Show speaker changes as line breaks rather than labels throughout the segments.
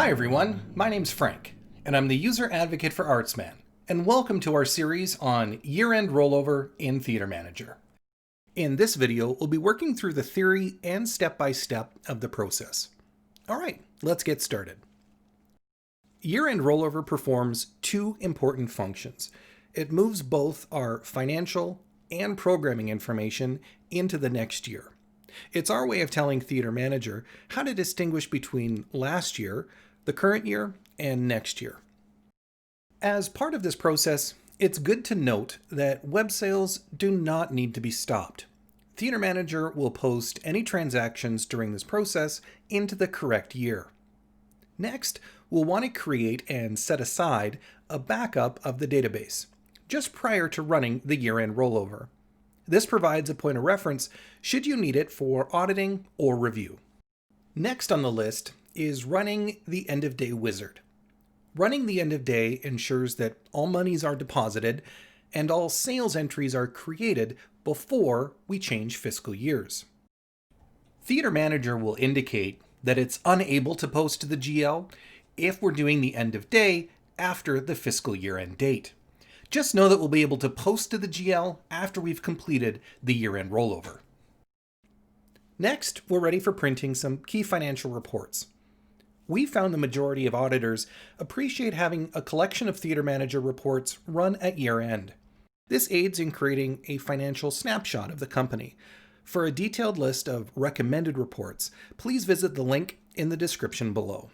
Hi everyone, my name's Frank, and I'm the user advocate for Artsman, and welcome to our series on year-end rollover in Theater Manager. In this video, we'll be working through the theory and step-by-step of the process. Alright, let's get started. Year-end rollover performs two important functions. It moves both our financial and programming information into the next year. It's our way of telling Theater Manager how to distinguish between last year, the current year, and next year. As part of this process, it's good to note that web sales do not need to be stopped. Theater Manager will post any transactions during this process into the correct year. Next, we'll want to create and set aside a backup of the database, just prior to running the year-end rollover. This provides a point of reference should you need it for auditing or review. Next on the list is running the end-of-day wizard. Running the end-of-day ensures that all monies are deposited and all sales entries are created before we change fiscal years. Theater Manager will indicate that it's unable to post to the GL if we're doing the end-of-day after the fiscal year-end date. Just know that we'll be able to post to the GL after we've completed the year-end rollover. Next, we're ready for printing some key financial reports. We found the majority of auditors appreciate having a collection of Theater Manager reports run at year-end. This aids in creating a financial snapshot of the company. For a detailed list of recommended reports, please visit the link in the description below.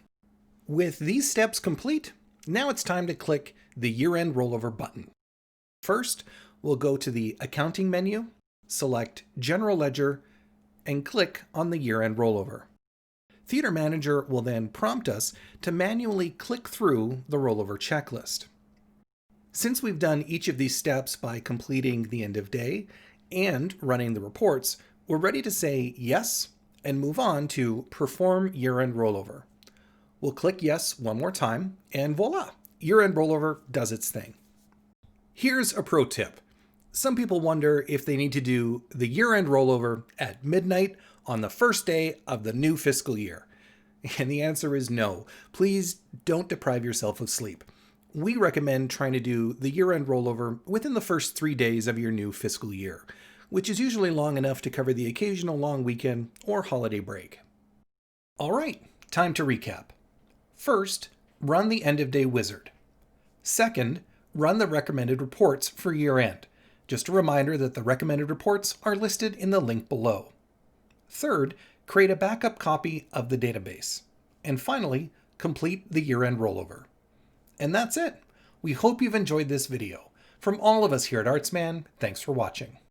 With these steps complete, now it's time to click the year-end rollover button. First, we'll go to the accounting menu, select General Ledger, and click on the year-end rollover. Theater Manager will then prompt us to manually click through the rollover checklist. Since we've done each of these steps by completing the end of day and running the reports, we're ready to say yes and move on to Perform Year-End Rollover. We'll click yes one more time, and voila! Year-end rollover does its thing. Here's a pro tip. Some people wonder if they need to do the year-end rollover at midnight on the first day of the new fiscal year. And the answer is no. Please don't deprive yourself of sleep. We recommend trying to do the year-end rollover within the first 3 days of your new fiscal year, which is usually long enough to cover the occasional long weekend or holiday break. All right, time to recap. First, run the end-of-day wizard. Second, run the recommended reports for year-end. Just a reminder that the recommended reports are listed in the link below. Third, create a backup copy of the database. And finally, complete the year-end rollover. And that's it. We hope you've enjoyed this video. From all of us here at Artsman, thanks for watching.